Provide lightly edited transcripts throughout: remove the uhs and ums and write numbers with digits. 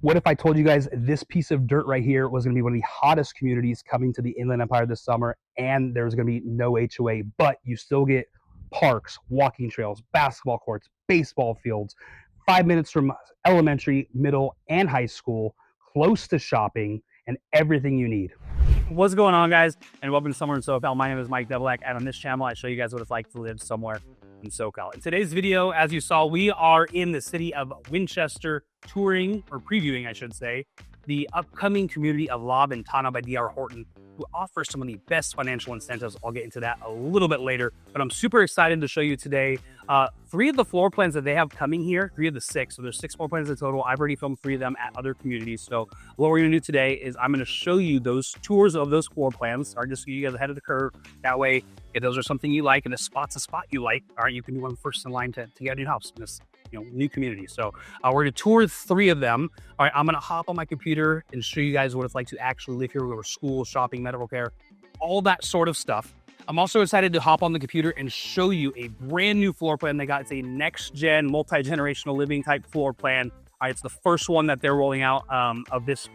What if I told you guys this piece of dirt right here was going to be one of the hottest communities coming to the Inland Empire this summer, and there's going to be no HOA, but you still get parks, walking trails, basketball courts, baseball fields, 5 minutes from elementary, middle, and high school, close to shopping, and everything you need. What's going on, guys, and welcome to Summer in SoCal. My name is Mike Devilak, and on this channel I show you guys what it's like to live somewhere in SoCal. In today's video, as you saw, we are in the city of Winchester, touring, or previewing I should say, the upcoming community of La Ventana by DR Horton, who offers some of the best financial incentives. I'll get into that a little bit later, but I'm super excited to show you today 3 of the floor plans that they have coming here, 3 of the 6. So there's 6 floor plans in total. I've already filmed 3 of them at other communities. So what we're gonna do today is I'm gonna show you those tours of those floor plans, or just so you guys ahead of the curve. That way, if those are something you like and a spot's a spot you like, all right, you can be one first in line to get a new house in this new community. So we're gonna tour 3 of them. All right, I'm gonna hop on my computer and show you guys what it's like to actually live here, go to school, shopping, medical care, all that sort of stuff. I'm also excited to hop on the computer and show you a brand new floor plan they got. It's a next-gen, multi-generational living type floor plan. All right, it's the first one that they're rolling out of this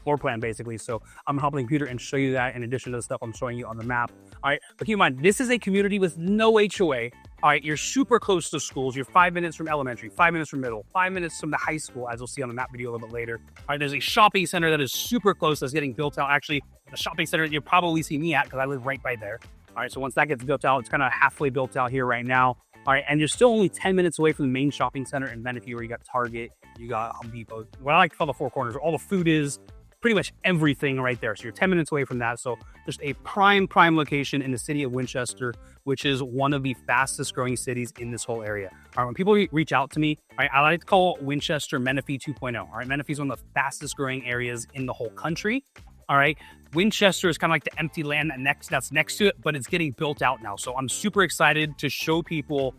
floor plan, basically. So I'm gonna hop on the computer and show you that in addition to the stuff I'm showing you on the map. All right, but keep in mind, this is a community with no HOA. All right, you're super close to schools. You're 5 minutes from elementary, 5 minutes from middle, 5 minutes from the high school, as we'll see on the map video a little bit later. All right, there's a shopping center that is super close that's getting built out. Actually, the shopping center you'll probably see me at because I live right by there. All right, so once that gets built out, it's kind of halfway built out here right now. All right, and you're still only 10 minutes away from the main shopping center in Menifee, where you got Target, you got Home Depot. What I like to call the 4 corners, where all the food is, pretty much everything right there. So you're 10 minutes away from that. So just a prime location in the city of Winchester, which is one of the fastest growing cities in this whole area. All right, when people reach out to me, all right, I like to call Winchester Menifee 2.0. All right, Menifee is one of the fastest growing areas in the whole country. All right, Winchester is kind of like the empty land that's next to it, but it's getting built out now. So I'm super excited to show people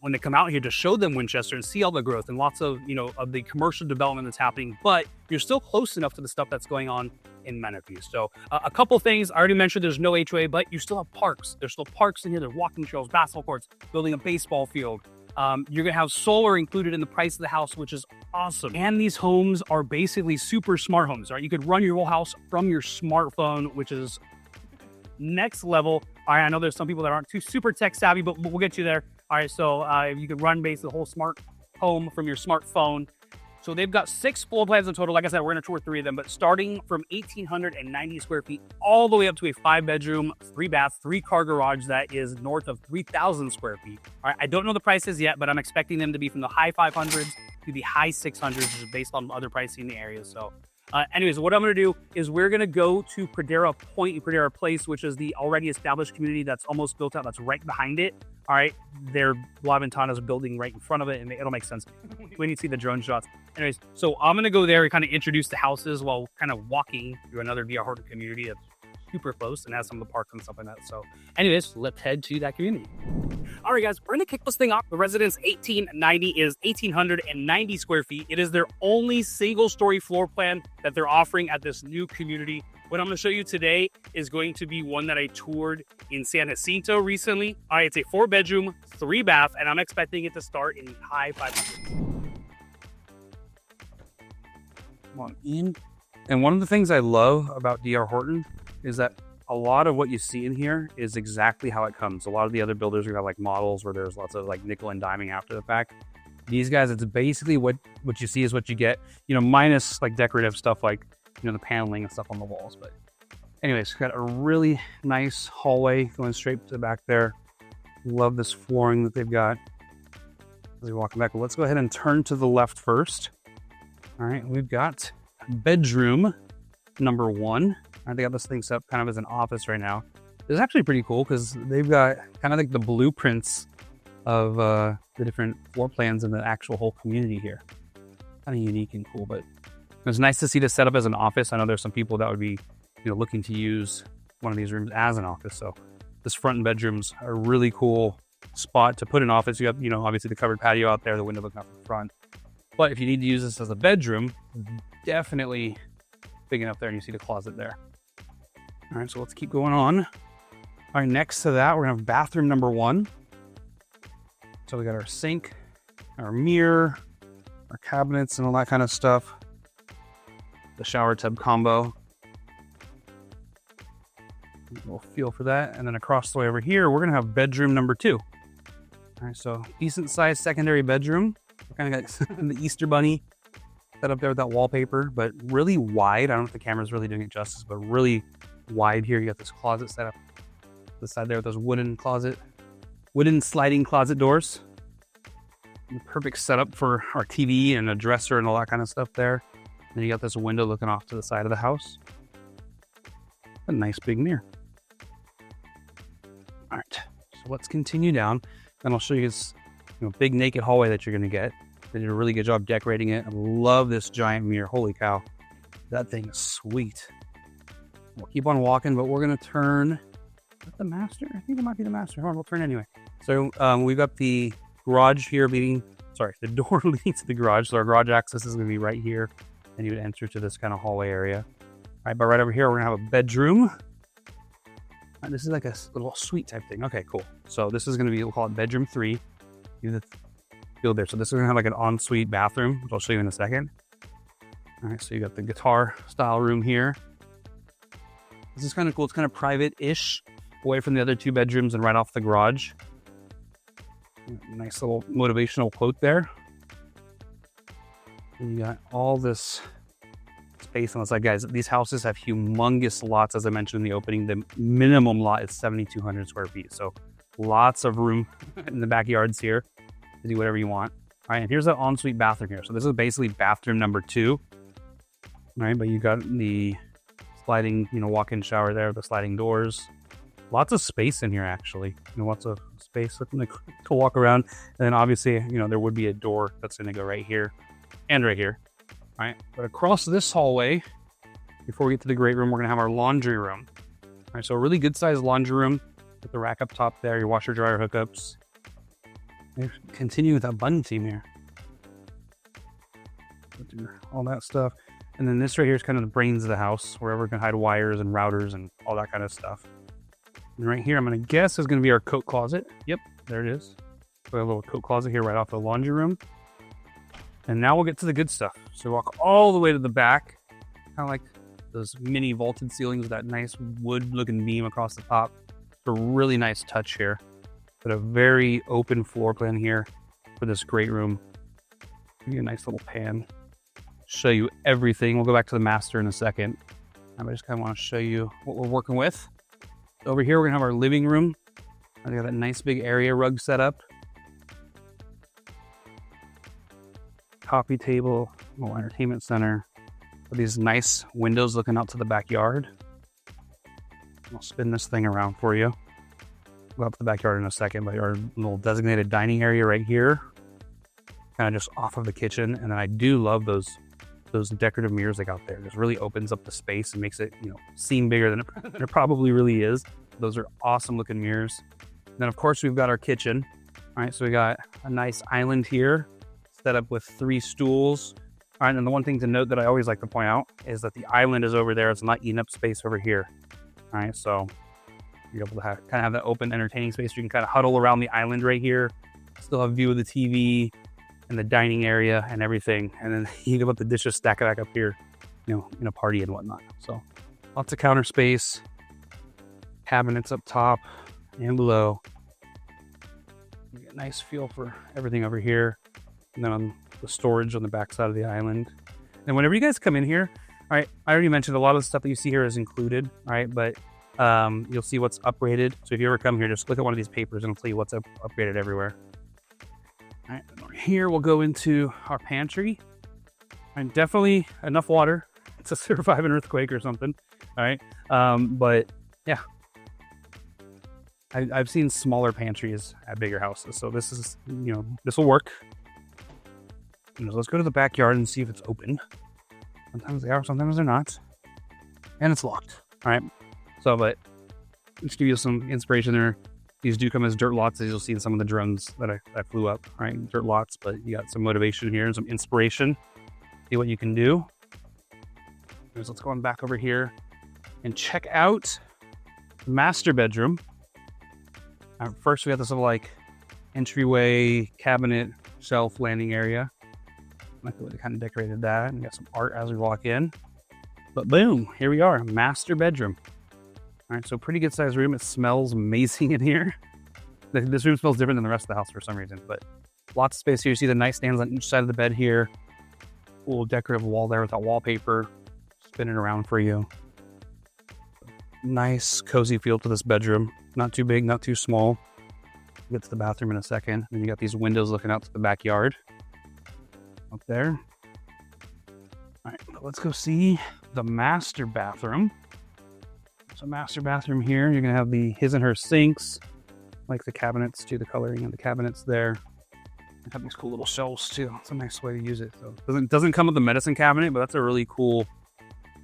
when they come out here, to show them Winchester and see all the growth and lots of, of the commercial development that's happening, but you're still close enough to the stuff that's going on in Menifee. So a couple things, I already mentioned there's no HOA, but you still have parks. There's still parks in here. There's walking trails, basketball courts, building a baseball field. You're gonna have solar included in the price of the house, which is awesome. And these homes are basically super smart homes, right? You could run your whole house from your smartphone, which is next level. All right, I know there's some people that aren't too super tech savvy, but we'll get you there. All right, so you can run basically the whole smart home from your smartphone. So they've got 6 floor plans in total. Like I said, we're gonna tour 3 of them, but starting from 1,890 square feet all the way up to a 5-bedroom, 3-bath, 3-car garage that is north of 3,000 square feet. All right, I don't know the prices yet, but I'm expecting them to be from the high 500s to the high 600s, which is based on other pricing in the area. So anyways, what I'm gonna do is we're gonna go to Pradera Point, Pradera Place, which is the already established community that's almost built out, that's right behind it. All right, their La Ventana is a building right in front of it, and it'll make sense when you see the drone shots. Anyways, so I'm gonna go there and kind of introduce the houses while kind of walking through another DR Horton community that's super close and has some of the parks and stuff like that. So anyways, let's head to that community. All right, guys, we're gonna kick this thing off. The residence 1890 is 1,890 square feet. It is their only single-story floor plan that they're offering at this new community. What I'm gonna show you today is going to be one that I toured in San Jacinto recently. All right, it's a 4-bedroom, 3-bath, and I'm expecting it to start in the high 500s. Come on in. And one of the things I love about DR Horton is that a lot of what you see in here is exactly how it comes. A lot of the other builders are like models where there's lots of like nickel and diming after the fact. These guys, it's basically what you see is what you get, minus like decorative stuff like, the paneling and stuff on the walls. But anyways, got a really nice hallway going straight to the back there. Love this flooring that they've got. As we walk back, let's go ahead and turn to the left first. All right, we've got bedroom number 1. They got this thing set up kind of as an office right now. It's actually pretty cool because they've got kind of like the blueprints of the different floor plans in the actual whole community here. Kind of unique and cool, but it was nice to see this set up as an office. I know there's some people that would be looking to use one of these rooms as an office. So this front and bedroom's a really cool spot to put an office. You have, obviously the covered patio out there, the window looking out the front. But if you need to use this as a bedroom, definitely big enough there, and you see the closet there. All right, so let's keep going on. All right, next to that, we're gonna have bathroom number 1. So we got our sink, our mirror, our cabinets, and all that kind of stuff. the shower tub combo. A little feel for that. And then across the way over here, we're gonna have bedroom number 2. All right, so decent sized secondary bedroom. We kind of got the Easter bunny set up there with that wallpaper, but really wide. I don't know if the camera's really doing it justice, but really wide here. You got this closet set up the side there with those wooden sliding closet doors. The perfect setup for our TV and a dresser and all that kind of stuff there. Then you got this window looking off to the side of the house. A nice big mirror. All right, so let's continue down, and I'll show you this big naked hallway that you're going to get. They did a really good job decorating it. I love this giant mirror. Holy cow, that thing is sweet. We'll keep on walking, but we're going to turn. Is that the master? I think it might be the master. Hold on, we'll turn anyway. So we've got the garage here the door leading to the garage. So our garage access is going to be right here, and you would enter to this kind of hallway area. All right, but right over here, we're going to have a bedroom. This is like a little suite type thing. Okay, cool. So this is going to be, we'll call it bedroom 3. You feel there. So this is going to have like an ensuite bathroom, which I'll show you in a second. All right, so you got the guitar style room here. This is kind of cool. It's kind of private-ish, away from the other 2 bedrooms and right off the garage. Nice little motivational quote there. And you got all this space on the side. Guys, these houses have humongous lots. As I mentioned in the opening, the minimum lot is 7,200 square feet. So lots of room in the backyards here to do whatever you want. All right, and here's the ensuite bathroom here. So this is basically bathroom number 2. All right, but you got the sliding, walk-in shower there, the sliding doors. Lots of space in here, actually. Lots of space to walk around. And then obviously, there would be a door that's going to go right here and right here. All right, but across this hallway, before we get to the great room, we're going to have our laundry room. All right, so a really good-sized laundry room with the rack up top there, your washer-dryer hookups. Continue with that button team here. Do all that stuff. And then this right here is kind of the brains of the house, wherever we can hide wires and routers and all that kind of stuff. And right here, I'm going to guess is going to be our coat closet. Yep, there it is. We have a little coat closet here right off the laundry room. And now we'll get to the good stuff. So walk all the way to the back, kind of like those mini vaulted ceilings with that nice wood-looking beam across the top. It's a really nice touch here. But a very open floor plan here for this great room. Give you a nice little pan. Show you everything. We'll go back to the master in a second. I just kind of want to show you what we're working with. Over here, we're going to have our living room. I got that nice big area rug set up. Coffee table, little entertainment center. With these nice windows looking out to the backyard. I'll spin this thing around for you. We'll go up to the backyard in a second, but our little designated dining area right here. Kind of just off of the kitchen. And then I do love those decorative mirrors they got there. It just really opens up the space and makes it, seem bigger than it probably really is. Those are awesome looking mirrors. And then of course we've got our kitchen. All right, so we got a nice island here set up with 3 stools. All right, and the one thing to note that I always like to point out is that the island is over there. It's not eating up space over here. All right, so you're able to kind of have that open entertaining space. You can kind of huddle around the island right here. Still have a view of the TV and the dining area and everything. And then you can let the dishes stack back up here, in a party and whatnot. So lots of counter space, cabinets up top and below. You get a nice feel for everything over here. And then on the storage on the back side of the island. And whenever you guys come in here, all right, I already mentioned a lot of the stuff that you see here is included, all right, but you'll see what's upgraded. So if you ever come here, just look at one of these papers and it'll tell you what's upgraded everywhere. All right, here we'll go into our pantry. And definitely enough water to survive an earthquake or something. All right, but yeah, I've seen smaller pantries at bigger houses, so this is, this will work. Let's go to the backyard and see if it's open. Sometimes they are, sometimes they're not, and it's locked. All right, so but just give you some inspiration there. These do come as dirt lots, as you'll see in some of the drones that I flew up. All right, dirt lots, but you got some motivation here and some inspiration. See what you can do. Let's go on back over here and check out the master bedroom. First, we got this little entryway cabinet shelf landing area. I like the way they kind of decorated that, and got some art as we walk in. But boom, here we are, master bedroom. All right, so pretty good sized room. It smells amazing in here. This room smells different than the rest of the house for some reason, but lots of space here. You see the nightstands on each side of the bed here. Cool decorative wall there with that wallpaper spinning around for you. Nice cozy feel to this bedroom. Not too big, not too small. We'll get to the bathroom in a second. And you got these windows looking out to the backyard up there. All right, let's go see the master bathroom. So master bathroom here, you're gonna have the his and her sinks, like the cabinets too, the coloring of the cabinets there. They have these cool little shelves too. It's a nice way to use it. So it doesn't come with the medicine cabinet, but that's a really cool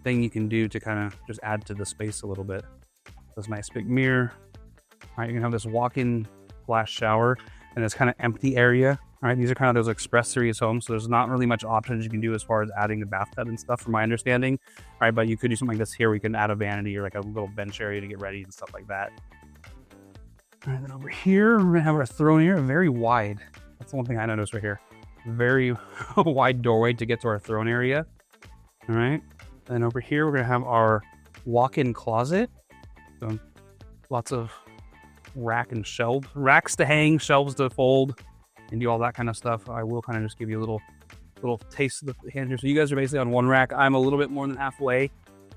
thing you can do to kind of just add to the space a little bit. This nice big mirror. All right, you can have this walk-in glass shower and this kind of empty area. All right, these are kind of those express series homes, so there's not really much options you can do as far as adding the bathtub and stuff, from my understanding. All right, but you could do something like this here where you can add a vanity or like a little bench area to get ready and stuff like that. All right, then over here, we're gonna have our throne area, very wide. That's the one thing I noticed right here. Very wide doorway to get to our throne area. All right, then over here, we're gonna have our walk-in closet. So lots of racks to hang, shelves to fold, and do all that kind of stuff. I will kind of just give you a little taste of the hand here. So you guys are basically on one rack. I'm a little bit more than halfway. All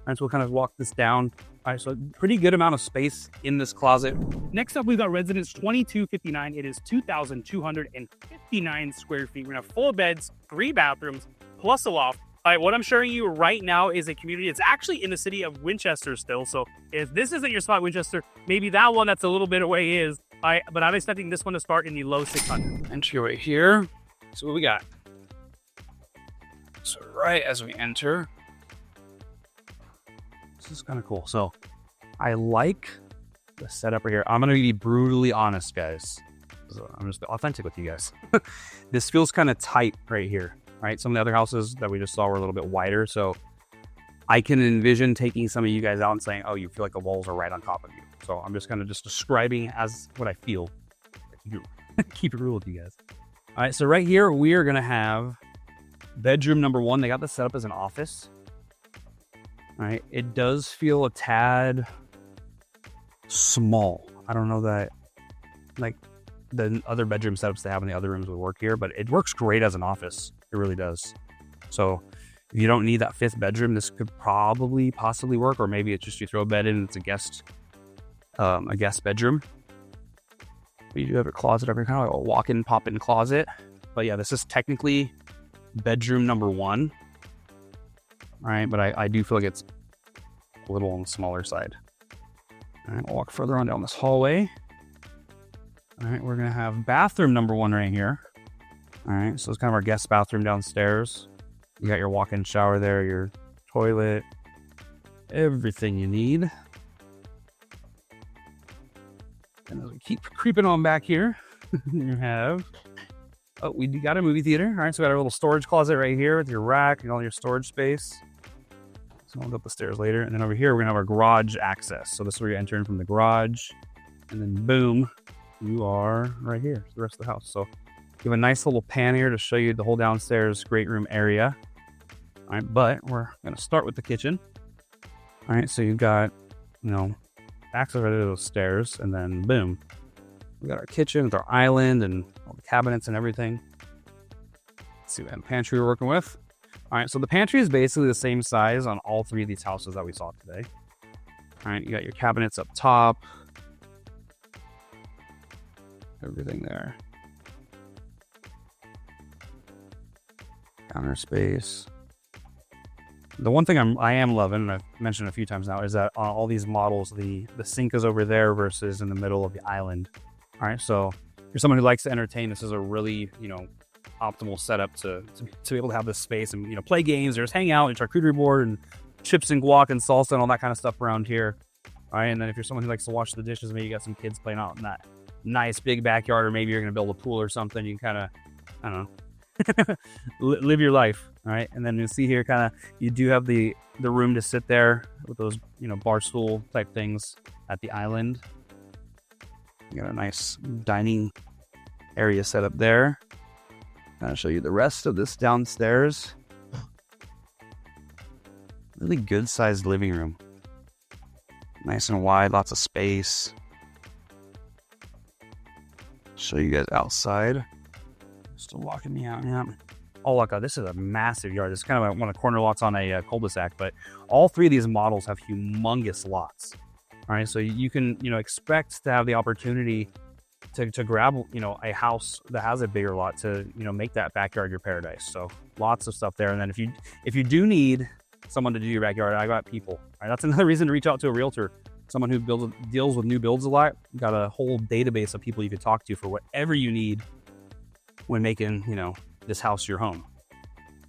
right, so we'll kind of walk this down. All right, so pretty good amount of space in this closet. Next up, we've got residence 2259. It is 2,259 square feet. We're gonna have 4 beds, 3 bathrooms, plus a loft. All right, what I'm showing you right now is a community. It's actually in the city of Winchester still. So if this isn't your spot, Winchester, maybe that one that's a little bit away is. All right, but I'm expecting this one to start in the low 600s. Entry right here. So what we got? So right as we enter, this is kind of cool. So I like the setup right here. I'm going to be brutally honest, guys. So I'm just authentic with you guys. This feels kind of tight right here. Right, some of the other houses that we just saw were a little bit wider, so I can envision taking some of you guys out and saying, oh, you feel like the walls are right on top of you. So I'm just kind of describing as what I feel. Keep it real with you guys. All right, so right here we are gonna have bedroom number 1. They got this set up as an office. All right, it does feel a tad small. I don't know that like the other bedroom setups they have in the other rooms would work here, but it works great as an office. It really does. So if you don't need that 5th bedroom, this could possibly work, or maybe it's just you throw a bed in and it's a guest bedroom. But you do have a closet over here, kind of like a walk-in, pop-in closet. But yeah, this is technically bedroom number 1. All right, but I do feel like it's a little on the smaller side. All right, we'll walk further on down this hallway. All right, we're gonna have bathroom number 1 right here. All right, so it's kind of our guest bathroom downstairs. You got your walk-in shower there, your toilet, everything you need. And as we keep creeping on back here, you have, oh, we got a movie theater. All right, so we got our little storage closet right here with your rack and all your storage space. So I'll go up the stairs later. And then over here, we're gonna have our garage access. So this is where you enter in from the garage, and then boom, you are right here, the rest of the house. So you have a nice little pan here to show you the whole downstairs great room area. All right, but we're gonna start with the kitchen. All right, so you've got, access right to those stairs, and then boom, we got our kitchen with our island and all the cabinets and everything. Let's see what kind of pantry we're working with. All right, so the pantry is basically the same size on all 3 of these houses that we saw today. All right, you got your cabinets up top, everything there. Counter space. The one thing I am loving, and I've mentioned a few times now, is that on all these models, the sink is over there versus in the middle of the island. All right, so if you're someone who likes to entertain, this is a really, optimal setup to be able to have this space and, play games or just hang out and charcuterie board and chips and guac and salsa and all that kind of stuff around here. All right, and then if you're someone who likes to wash the dishes, maybe you got some kids playing out in that nice big backyard, or maybe you're going to build a pool or something, you can kind of, I don't know, live your life. All right, and then you see here, kind of, you do have the room to sit there with those bar stool type things at the island. You got a nice dining area set up there. I'll show you the rest of this downstairs. Really good sized living room. Nice and wide, lots of space. Show you guys outside. Still walking me out. Yeah. Oh, look, this is a massive yard. This is kind of one of the corner lots on a cul-de-sac, but all three of these models have humongous lots. All right, so you can, expect to have the opportunity to grab, a house that has a bigger lot to, make that backyard your paradise. So lots of stuff there. And then if you do need someone to do your backyard, I got people. All right, that's another reason to reach out to a realtor, someone who deals with new builds a lot. Got a whole database of people you could talk to for whatever you need when making, this house your home.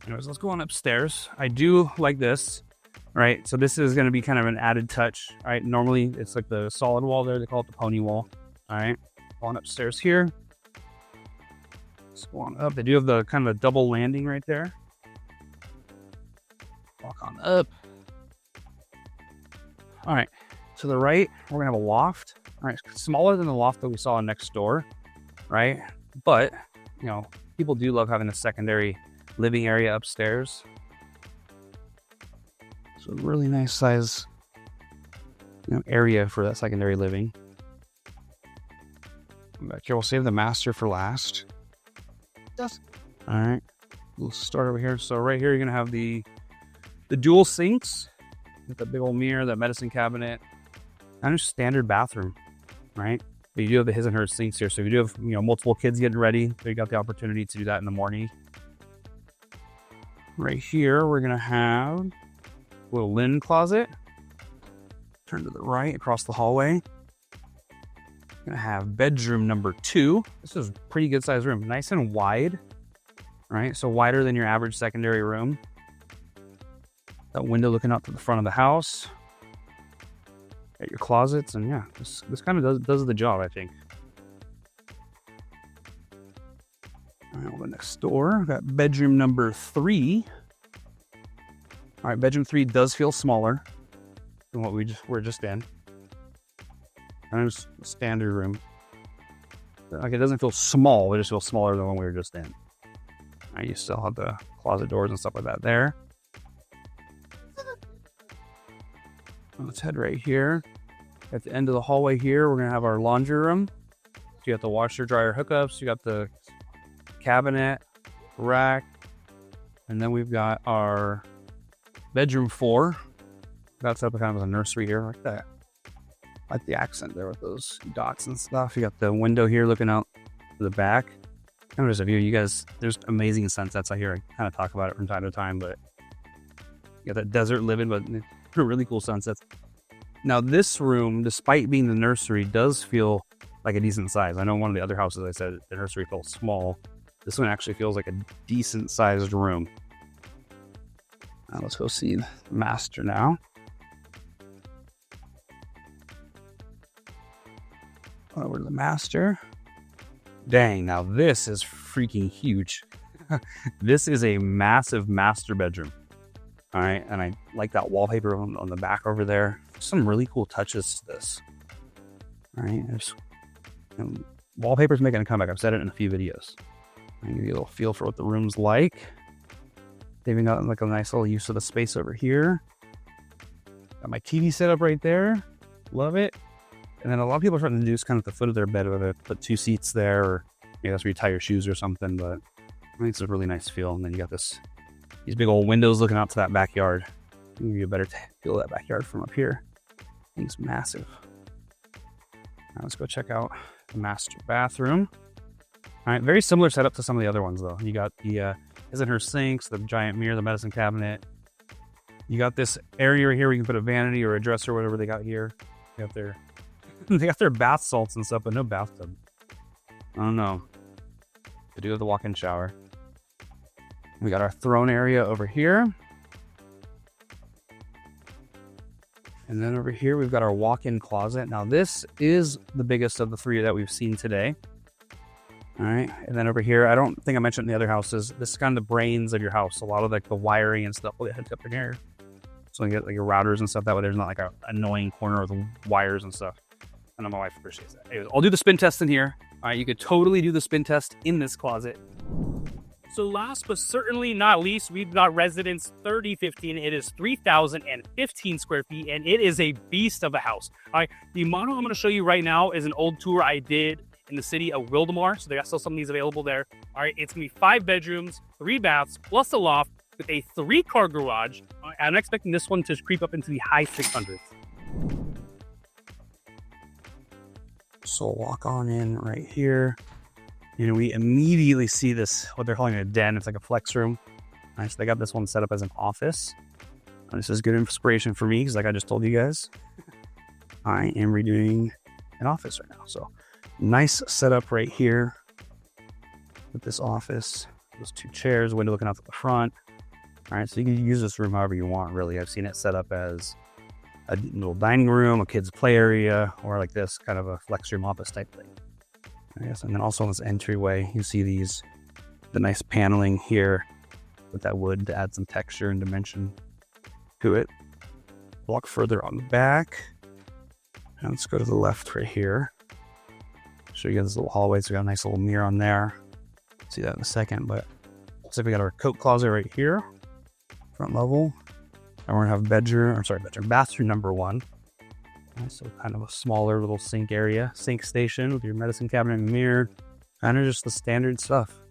Anyways, let's go on upstairs. I do like this, right? So this is going to be kind of an added touch, right? Normally it's like the solid wall there. They call it the pony wall. All right, on upstairs here. Let's go on up. They do have the kind of a double landing right there. Walk on up. All right, to the right, we're gonna have a loft. All right, smaller than the loft that we saw next door, right? But, people do love having a secondary living area upstairs. So really nice size, area for that secondary living. Back here, we'll save the master for last. Yes. All right, we'll start over here. So right here, you're gonna have the dual sinks with the big old mirror, that medicine cabinet, and a standard bathroom, right? But you do have the his and her sinks here. So if you do have, multiple kids getting ready, you got the opportunity to do that in the morning. Right here, we're gonna have a little linen closet. Turn to the right across the hallway. Gonna have bedroom number 2. This is a pretty good sized room, nice and wide, right? So wider than your average secondary room. That window looking out to the front of the house. Got your closets, and yeah, this kind of does the job, I think. All right, we'll go next door. We've got bedroom number 3. All right, bedroom 3 does feel smaller than what we're just in. And it's a standard room. Like, it doesn't feel small, it just feels smaller than the one we were just in. All right, you still have the closet doors and stuff like that there. Let's head right here. At the end of the hallway here, we're gonna have our laundry room. So you got the washer dryer hookups, you got the cabinet, rack, and then we've got our bedroom 4. That's up kind of a nursery here, like that. Like the accent there with those dots and stuff. You got the window here looking out to the back. Kind of just a view. You guys, there's amazing sunsets out here. I kind of talk about it from time to time, but you got that desert living, but really cool sunsets. Now this room, despite being the nursery, does feel like a decent size. I know one of the other houses I said the nursery felt small. This one actually feels like a decent sized room. Now let's go see the master now. Over to the master. Dang, now this is freaking huge. This is a massive master bedroom. All right, and I like that wallpaper on the back over there. Some really cool touches to this. All right, wallpaper's making a comeback. I've said it in a few videos. I'll give you a little feel for what the room's like. They've even got like a nice little use of the space over here. Got my TV set up right there. Love it. And then a lot of people are starting to do this kind of at the foot of their bed, whether they put 2 seats there, or that's where you tie your shoes or something. But I think it's a really nice feel. And then you got these big old windows looking out to that backyard. I'll give you a better feel of that backyard from up here. I think it's massive. Now let's go check out the master bathroom. All right, very similar setup to some of the other ones though. You got the his and her sinks, the giant mirror, the medicine cabinet. You got this area right here where you can put a vanity or a dresser, whatever they got here. They got their bath salts and stuff, but no bathtub. I don't know. They do have the walk-in shower. We got our throne area over here. And then over here, we've got our walk-in closet. Now this is the biggest of the 3 that we've seen today. All right, and then over here, I don't think I mentioned in the other houses, this is kind of the brains of your house. A lot of like the wiring and stuff will get hooked up in here. So you get like your routers and stuff, that way there's not like an annoying corner with the wires and stuff. I know my wife appreciates that. Anyways, I'll do the spin test in here. All right, you could totally do the spin test in this closet. So last but certainly not least, we've got residence 3015. It is 3,015 square feet, and it is a beast of a house. All right, the model I'm going to show you right now is an old tour I did in the city of Wildomar. So they got still some of these available there. All right, it's going to be 5 bedrooms, 3 baths, plus a loft with a 3-car garage. I'm expecting this one to creep up into the high 600s. So walk on in right here. And we immediately see this, what they're calling a den. It's like a flex room. Nice. They got this one set up as an office. And this is good inspiration for me because, like I just told you guys, I am redoing an office right now. So nice setup right here with this office. Those 2 chairs, window looking out to the front. All right, so you can use this room however you want, really. I've seen it set up as a little dining room, a kid's play area, or like this kind of a flex room office type thing. Yes, and then also on this entryway, you see the nice paneling here with that wood to add some texture and dimension to it. Walk further on the back. And let's go to the left right here. Show you guys this little hallway. So we got a nice little mirror on there. See that in a second, but looks like we got our coat closet right here, front level. And we're gonna have bathroom number 1. So kind of a smaller little sink area, sink station with your medicine cabinet and mirror, kind of just the standard stuff.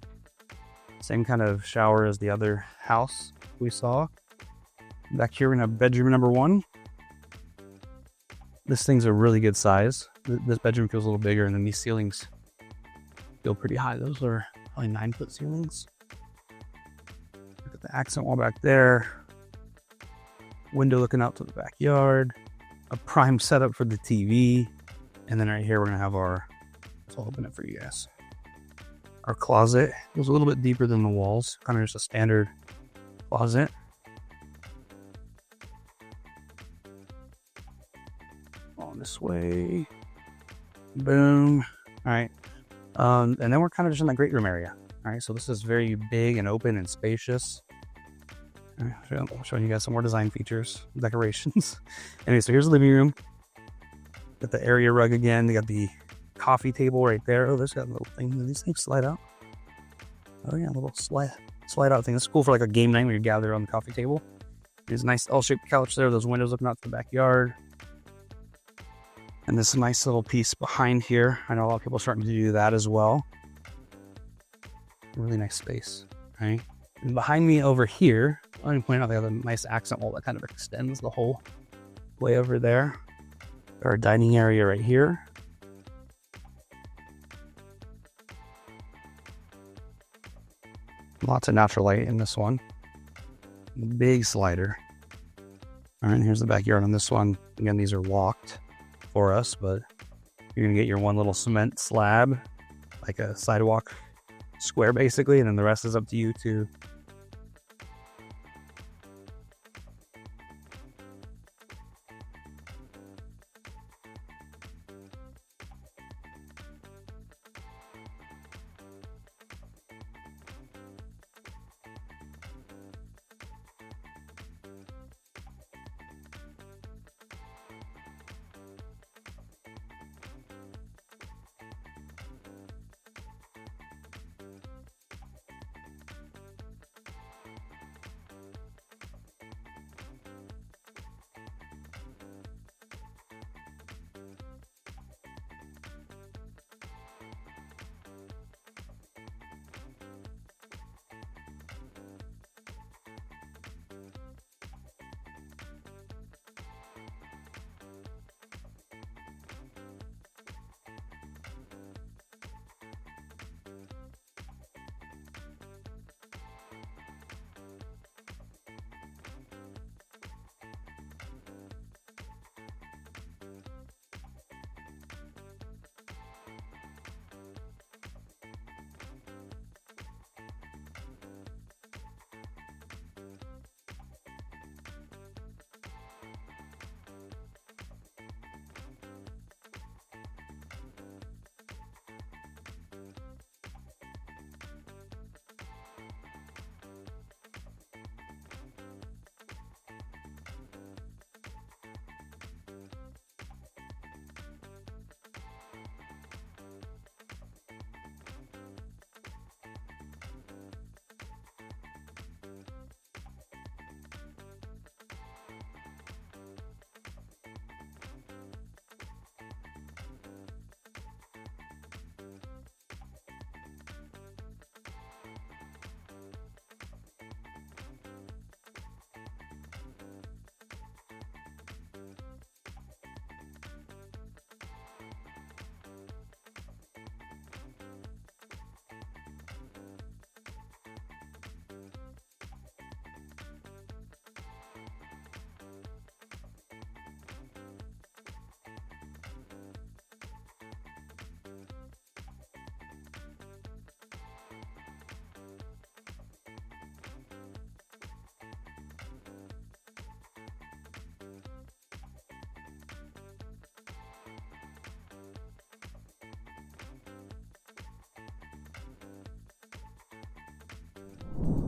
Same kind of shower as the other house we saw. Back here we're gonna have bedroom number 1. This thing's a really good size. This bedroom feels a little bigger, and then these ceilings feel pretty high. Those are probably 9-foot ceilings. Look at the accent wall back there. Window looking out to the backyard. A prime setup for the TV. And then right here, we're going to have I'll open it for you guys. Our closet goes a little bit deeper than the walls. Kind of just a standard closet. On this way. Boom. All right. And then we're kind of just in that great room area. All right. So this is very big and open and spacious. I'm showing you guys some more design features, decorations. Anyway, so here's the living room. Got the area rug again. They got the coffee table right there. Oh, there's got a little thing. Do these things slide out? Oh yeah, a little slide out thing. That's cool for like a game night when you gather on the coffee table. There's a nice L-shaped couch there. Those windows looking out to the backyard. And this nice little piece behind here. I know a lot of people are starting to do that as well. Really nice space, right? And behind me over here, let me point out they have a nice accent wall that kind of extends the whole way over there. Our dining area right here. Lots of natural light in this one. Big slider. All right, here's the backyard on this one. Again, these are walked for us, but you're gonna get your one little cement slab, like a sidewalk square basically, and then the rest is up to you to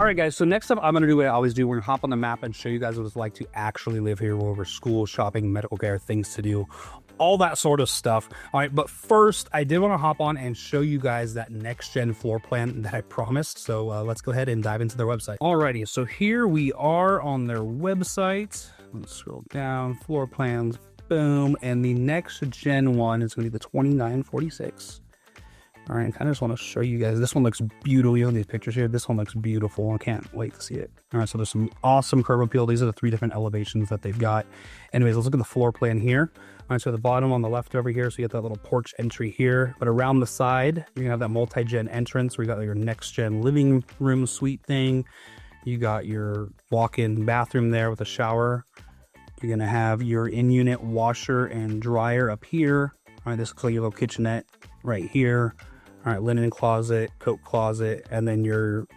All right, guys, so next up, I'm going to do what I always do. We're going to hop on the map and show you guys what it's like to actually live here, over school, shopping, medical care, things to do, all that sort of stuff. All right, but first, I did want to hop on and show you guys that next-gen floor plan that I promised. So let's go ahead and dive into their website. Alrighty, so here we are on their website. Let's scroll down, floor plans, boom. And the next-gen one is going to be the 2946. All right, I kind of just want to show you guys. This one looks beautiful. You know these pictures here? This one looks beautiful. I can't wait to see it. All right, so there's some awesome curb appeal. These are the 3 different elevations that they've got. Anyways, let's look at the floor plan here. All right, so the bottom on the left over here, so you get that little porch entry here. But around the side, you're going to have that multi-gen entrance where you got your next-gen living room suite thing. You got your walk-in bathroom there with a shower. You're going to have your in-unit washer and dryer up here. All right, this looks like your little kitchenette right here. All right, linen closet, coat closet, and then your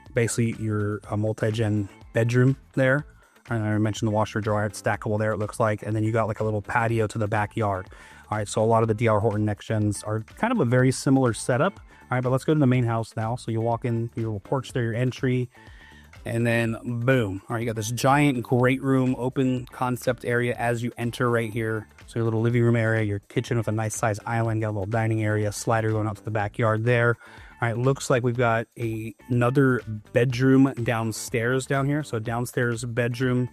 multi-gen bedroom there. And I mentioned the washer dryer, it's stackable there, it looks like. And then you got like a little patio to the backyard. All right, so a lot of the DR Horton next gens are kind of a very similar setup. All right, but let's go to the main house now. So you walk in, your little porch there, your entry, and then boom. All right, you got this giant great room, open concept area as you enter right here. So your little living room area, your kitchen with a nice size island, got a little dining area, slider going out to the backyard there. All right, looks like we've got another bedroom downstairs down here. So downstairs bedroom,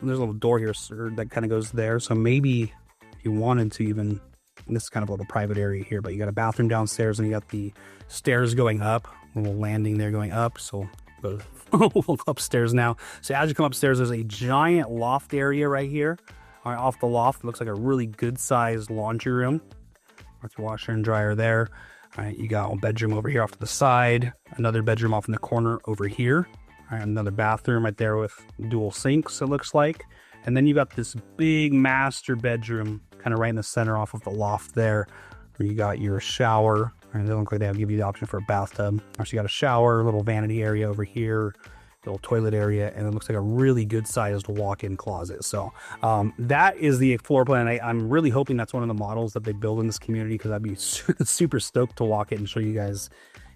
there's a little door here that kind of goes there. So maybe if you wanted to even, this is kind of a little private area here, but you got a bathroom downstairs and you got the stairs going up, a little landing there going up. So we'll go upstairs now. So as you come upstairs, there's a giant loft area right here. All right, off the loft, it looks like a really good sized laundry room with your washer and dryer there. All right, you got a bedroom over here off to the side, another bedroom off in the corner over here. All right, another bathroom right there with dual sinks, it looks like. And then you got this big master bedroom kind of right in the center off of the loft there, where you got your shower. And they look like they give you the option for a bathtub. So you got a shower, a little vanity area over here, little toilet area, and it looks like a really good sized walk-in closet. So that is the floor plan. I'm really hoping that's one of the models that they build in this community, because I'd be super stoked to walk it and show you guys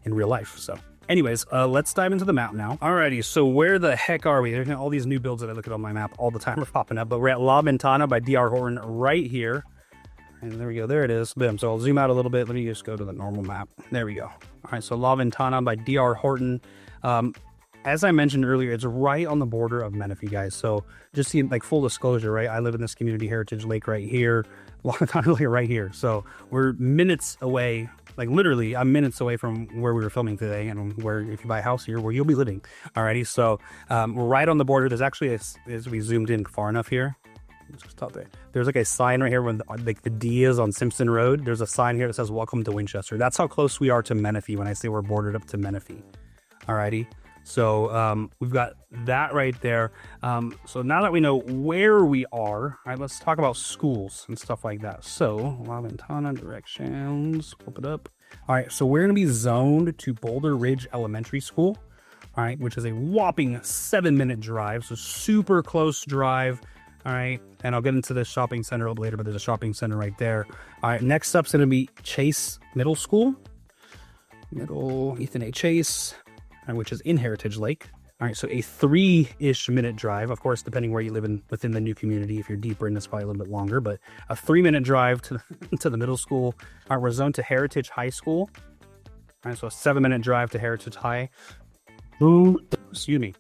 in real life. So anyways, let's dive into the map now. Alrighty, so where the heck are we? There's all these new builds that I look at on my map all the time are popping up, but we're at La Ventana by DR Horton right here. And there we go, there it is. Boom. So I'll zoom out a little bit. Let me just go to the normal map. There we go. All right, so La Ventana by DR Horton. As I mentioned earlier, it's right on the border of Menifee, guys. So just see, like, full disclosure, right? I live in this community, Heritage Lake right here, La Ventana right here. So we're minutes away, like literally, I'm minutes away from where we were filming today, and where, if you buy a house here, where you'll be living. Alrighty, so we're right on the border. There's actually, as we zoomed in far enough here, just stop there. There's like a sign right here when like the D is on Simpson Road. There's a sign here that says "Welcome to Winchester." That's how close we are to Menifee when I say we're bordered up to Menifee. Alrighty. So we've got that right there. So now that we know where we are, all right, let's talk about schools and stuff like that. So La Ventana directions, flip it up. All right, so we're going to be zoned to Boulder Ridge Elementary School, all right, which is a whopping 7-minute drive. So super close drive. All right, and I'll get into the shopping center a little later, but there's a shopping center right there. All right, next up's going to be Chase Middle School, Ethan A. Chase, which is in Heritage Lake. All right, so a 3-ish minute drive, of course, depending where you live within the new community. If you're deeper in, it's probably a little bit longer, but a 3-minute drive to the middle school. All right, we're zoned to Heritage High School. All right, so a 7-minute drive to Heritage High. Ooh, excuse me.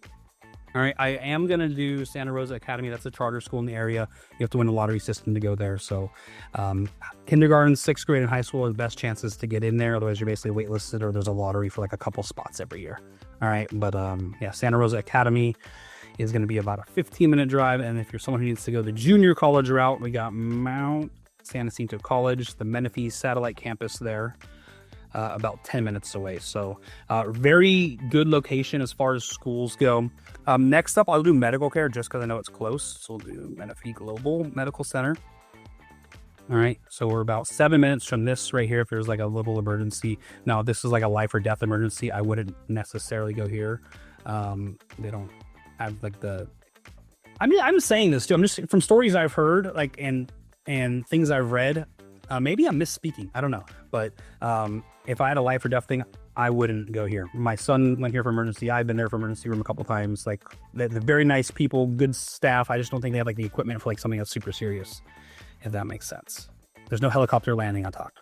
All right, I am going to do Santa Rosa Academy. That's a charter school in the area. You have to win a lottery system to go there. So kindergarten, 6th grade, and high school are the best chances to get in there. Otherwise, you're basically waitlisted, or there's a lottery for like a couple spots every year. All right, but yeah, Santa Rosa Academy is going to be about a 15-minute drive. And if you're someone who needs to go the junior college route, we got Mount San Jacinto College, the Menifee satellite campus there. About 10 minutes away. So very good location as far as schools go. Next up, I'll do medical care just because I know it's close. So we'll do Menifee Global Medical Center. All right, so we're about 7 minutes from this right here. If there's like a little emergency. Now, if this is like a life or death emergency, I wouldn't necessarily go here. They don't have like I'm saying this too. I'm just from stories I've heard, like, and things I've read. Maybe I'm misspeaking. I don't know. But if I had a life or death thing, I wouldn't go here. My son went here for emergency. I've been there for emergency room a couple times. Like, they're very nice people, good staff. I just don't think they have like the equipment for like something that's super serious, if that makes sense. There's no helicopter landing on top.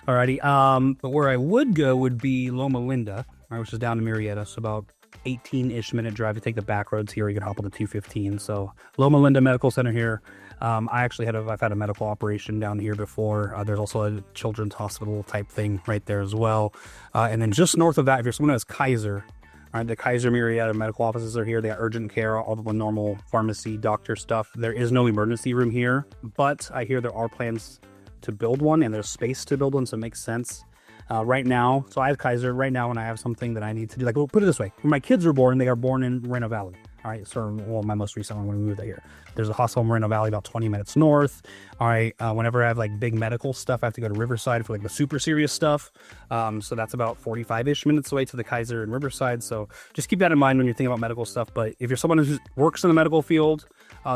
Alrighty. But where I would go would be Loma Linda, right, which is down in Murrieta. So about 18-ish minute drive to take the back roads here. You can hop on the 215. So Loma Linda Medical Center here. I've had a medical operation down here before. There's also a children's hospital type thing right there as well. And then just north of that, if you're someone who has Kaiser, all right, the Kaiser Murrieta medical offices are here. They got urgent care, all the normal pharmacy, doctor stuff. There is no emergency room here, but I hear there are plans to build one, and there's space to build one, so it makes sense. Right now, so I have Kaiser. Right now, when I have something that I need to do, like, we'll put it this way. When my kids were born, they are born in Moreno Valley. All right, so, well, my most recent one when we moved out here. There's a hospital in Moreno Valley about 20 minutes north. All right, whenever I have, like, big medical stuff, I have to go to Riverside for, like, the super serious stuff. So that's about 45-ish minutes away to the Kaiser in Riverside. So just keep that in mind when you're thinking about medical stuff. But if you're someone who works in the medical field,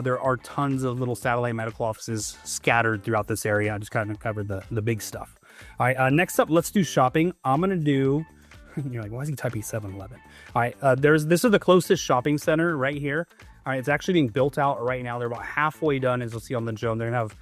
there are tons of little satellite medical offices scattered throughout this area. I just kind of covered the big stuff. All right, next up, let's do shopping. I'm going to do... You're like, why is he typing 7-Eleven? All right, this is the closest shopping center right here. All right, it's actually being built out right now. They're about halfway done, as you'll see on the drone. They're going to have...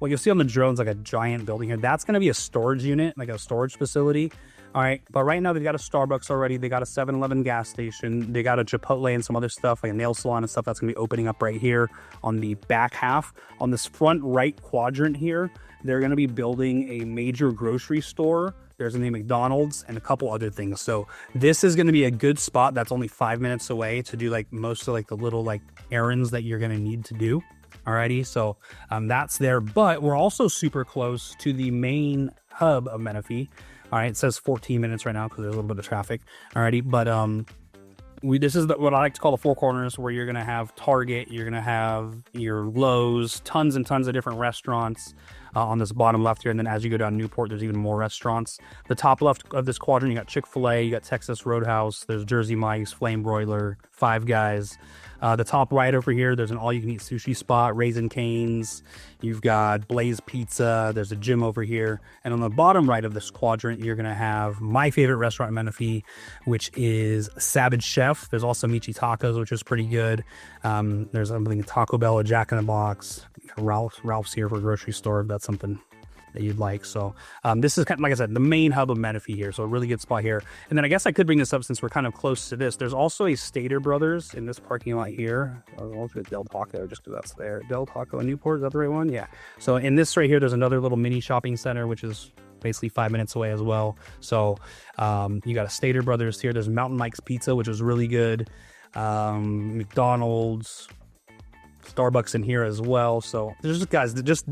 What you'll see on the drone's like a giant building here. That's going to be a storage unit, like a storage facility. All right, but right now they've got a Starbucks already. They got a 7-Eleven gas station. They got a Chipotle and some other stuff, like a nail salon and stuff that's going to be opening up right here on the back half. On this front right quadrant here, they're going to be building a major grocery store. There's going to be McDonald's and a couple other things. So this is going to be a good spot that's only 5 minutes away to do like most of like the little like errands that you're going to need to do. Alrighty, so that's there, but we're also super close to the main hub of Menifee. All right, it says 14 minutes right now because there's a little bit of traffic. Alrighty, but this is what I like to call the four corners, where you're gonna have Target, you're gonna have your Lowe's, tons and tons of different restaurants on this bottom left here, and then as you go down Newport, there's even more restaurants. The top left of this quadrant, you got Chick-fil-A, you got Texas Roadhouse, there's Jersey Mike's, Flame Broiler, Five Guys. The top right over here, there's an all-you-can-eat sushi spot, Raising Cane's. You've got Blaze Pizza. There's a gym over here. And on the bottom right of this quadrant, you're going to have my favorite restaurant in Menifee, which is Savage Chef. There's also Michi Tacos, which is pretty good. There's something Taco Bell, a Jack in the Box. Ralph's here for a grocery store, if that's something that you'd like. So this is kind of, like I said, the main hub of Menifee here, so a really good spot here. And then I guess I could bring this up since we're kind of close to this. There's also a Stater Brothers in this parking lot here. I'll get Del Taco just because that's there. Del Taco in Newport, is that the right one? Yeah. So in this right here, there's another little mini shopping center, which is basically 5 minutes away as well. So you got a Stater Brothers here. There's Mountain Mike's Pizza, which is really good. McDonald's, Starbucks in here as well. So there's just, guys, just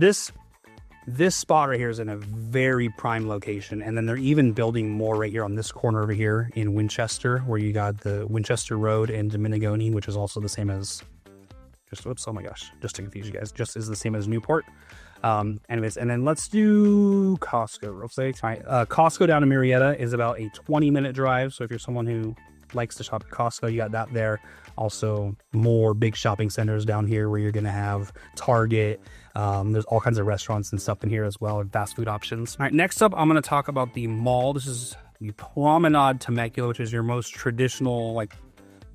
this spot right here is in a very prime location, and then they're even building more right here on this corner over here in Winchester, where you got the Winchester Road and Dominigoni, which is also the same as oh my gosh, just to confuse you guys, just is the same as Newport. Anyways, and then let's do Costco real quick. All right, Costco down in Murrieta is about a 20-minute drive, so if you're someone who likes to shop at Costco, you got that there. Also more big shopping centers down here where you're gonna have Target. There's all kinds of restaurants and stuff in here as well, and fast food options. All right, next up I'm gonna talk about the mall. This is the Promenade Temecula, which is your most traditional like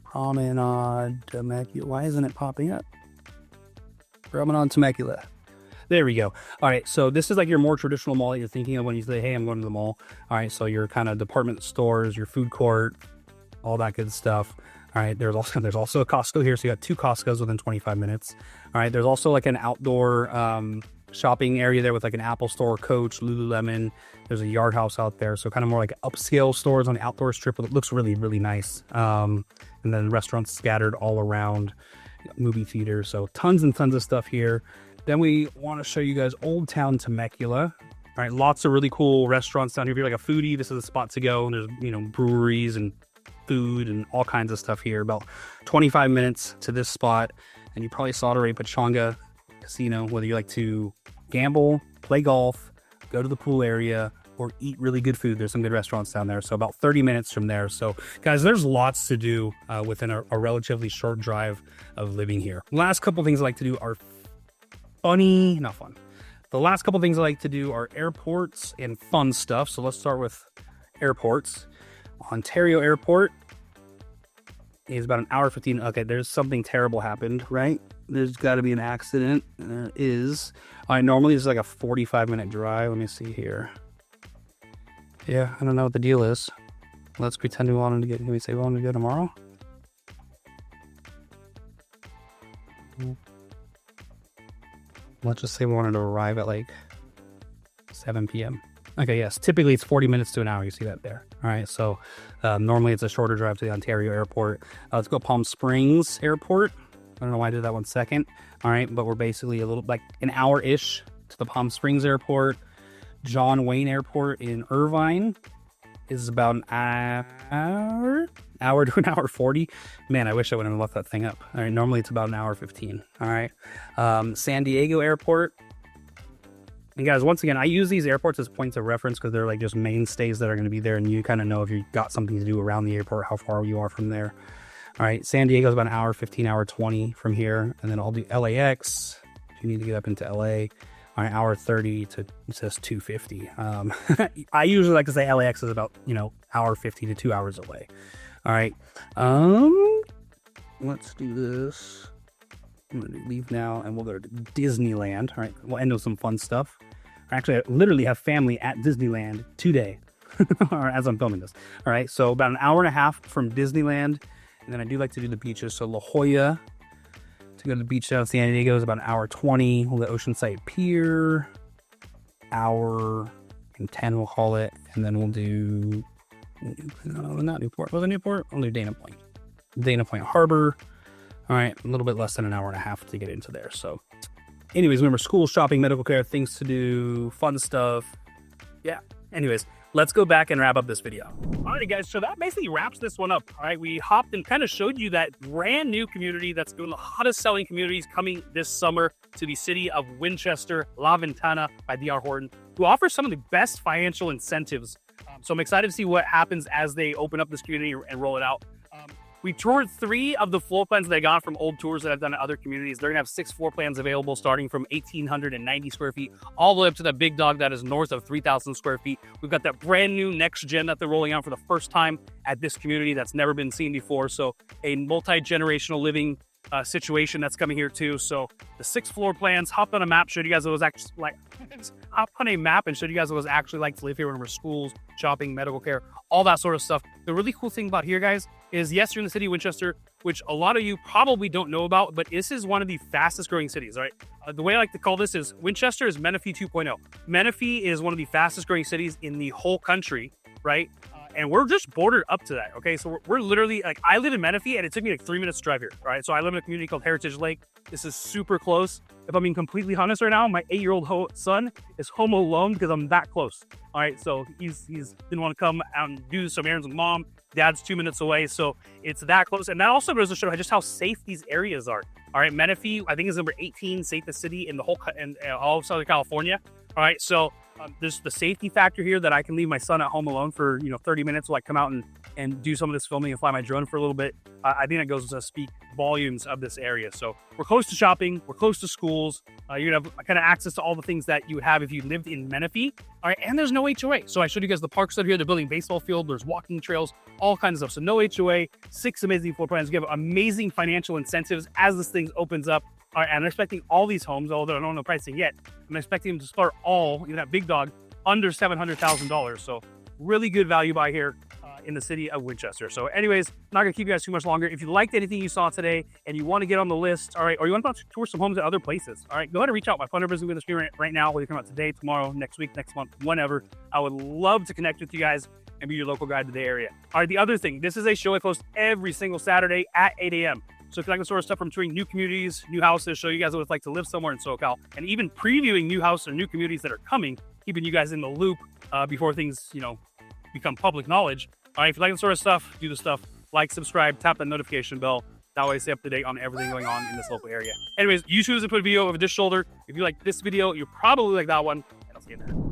Promenade Temecula. Why isn't it popping up? Promenade Temecula. There we go. All right, so this is like your more traditional mall that you're thinking of when you say, hey, I'm going to the mall. All right, so your kind of department stores, your food court, all that good stuff. All right, there's also a Costco here, so you got two Costcos within 25 minutes. All right, there's also like an outdoor shopping area there with like an Apple Store, Coach, Lululemon. There's a Yard House out there, so kind of more like upscale stores on the outdoor strip. It looks really, really nice. And then restaurants scattered all around, movie theaters, so tons and tons of stuff here. Then we want to show you guys Old Town Temecula. All right, lots of really cool restaurants down here. If you're like a foodie, this is a spot to go. And there's, you know, breweries and food and all kinds of stuff here. About 25 minutes to this spot. And you probably saw it already, Pachanga Casino, whether you like to gamble, play golf, go to the pool area, or eat really good food. There's some good restaurants down there. So about 30 minutes from there. So guys, there's lots to do within a relatively short drive of living here. Last couple things I like to do are not fun. The last couple things I like to do are airports and fun stuff. So let's start with airports. Ontario Airport is about an hour 15. Okay, there's something terrible happened, right? There's got to be an accident. There is. All right, normally it's like a 45-minute drive. Let me see here. Yeah, I don't know what the deal is. Let's pretend we wanted to get. Can we say we wanted to go tomorrow? Let's just say we wanted to arrive at like 7 p.m. Okay, yes. Typically it's 40 minutes to an hour. You see that there. All right, so normally it's a shorter drive to the Ontario Airport. Let's go Palm Springs Airport. I don't know why I did that 1 second. All right, but we're basically a little like an hour-ish to the Palm Springs Airport. John Wayne Airport in Irvine is about an hour to an hour 40. Man, I wish I would have left that thing up. All right, normally it's about an hour 15. All right, San Diego Airport. And guys, once again, I use these airports as points of reference because they're like just mainstays that are going to be there, and you kind of know if you got something to do around the airport, how far you are from there. All right, San Diego is about an hour 15, hour 20 from here, and then I'll do LAX. You need to get up into LA. All right, hour 30 to, it says 250. I usually like to say LAX is about, hour 50 to 2 hours away. All right, let's do this. I'm going to leave now, and we'll go to Disneyland. All right, we'll end with some fun stuff. Actually, I literally have family at Disneyland today, or as I'm filming this. All right, so about an hour and a half from Disneyland, and then I do like to do the beaches. So La Jolla, to go to the beach down in San Diego is about an hour 20. We'll go Oceanside Pier, hour and 10 we'll call it, and then we'll do, not Newport, was it Newport? We'll do Dana Point. Dana Point Harbor. All right, a little bit less than an hour and a half to get into there. So anyways, remember, school, shopping, medical care, things to do, fun stuff. Yeah. Anyways, let's go back and wrap up this video. All right, guys, so that basically wraps this one up. All right, we hopped and kind of showed you that brand new community that's doing the hottest selling communities coming this summer to the city of Winchester, La Ventana by DR Horton, who offers some of the best financial incentives. So I'm excited to see what happens as they open up this community and roll it out. We toured 3 of the floor plans that I got from old tours that I've done at other communities. They're gonna have 6 floor plans available starting from 1,890 square feet all the way up to that big dog that is north of 3,000 square feet. We've got that brand new next gen that they're rolling out for the first time at this community that's never been seen before. So a multi-generational living situation that's coming here too. So the 6 floor plans, hopped on a map, showed you guys what it was actually like, hopped on a map and showed you guys what it was actually like to live here. Remember, schools, shopping, medical care, all that sort of stuff. The really cool thing about here, guys, is yes, you're in the city of Winchester, which a lot of you probably don't know about, but this is one of the fastest growing cities, all right? The way I like to call this is Winchester is Menifee 2.0. Menifee is one of the fastest growing cities in the whole country, right? And we're just bordered up to that, okay? So we're literally, like, I live in Menifee, and it took me like 3 minutes to drive here, all right? So I live in a community called Heritage Lake. This is super close. If I'm being completely honest right now, my 8-year-old son is home alone because I'm that close, all right? So he's didn't want to come out and do some errands with mom. Dad's 2 minutes away, so it's that close. And that also goes to show just how safe these areas are, all right? Menifee, I think, is number 18 safest city in the whole, in all of Southern California, all right? So there's the safety factor here that I can leave my son at home alone for 30 minutes while I come out and do some of this filming and fly my drone for a little bit. I think that goes to speak volumes of this area. So we're close to shopping, we're close to schools. You're gonna have kind of access to all the things that you would have if you lived in Menifee. All right, and there's no HOA. So I showed you guys the parks that are here. They're building a baseball field. There's walking trails, all kinds of stuff. So no HOA, 6 amazing floor plans. You have amazing financial incentives as this thing opens up. All right, and I'm expecting all these homes, although I don't know pricing yet, I'm expecting them to start all, that big dog, under $700,000. So really good value buy here in the city of Winchester. So anyways, not gonna keep you guys too much longer. If you liked anything you saw today and you want to get on the list, all right, or you want to tour some homes at other places, all right, go ahead and reach out. My phone number is in the screen right now, whether you come out today, tomorrow, next week, next month, whenever. I would love to connect with you guys and be your local guide to the area. All right, the other thing, this is a show I post every single Saturday at 8 a.m. So if you like the sort of stuff from touring new communities, new houses, show you guys what it's like to live somewhere in SoCal, and even previewing new houses or new communities that are coming, keeping you guys in the loop before things, become public knowledge. All right, if you like the sort of stuff, do the stuff, like, subscribe, tap that notification bell. That way, stay up to date on everything going on in this local area. Anyways, you choose to put a video over this shoulder. If you like this video, you probably like that one, and I'll see you in there.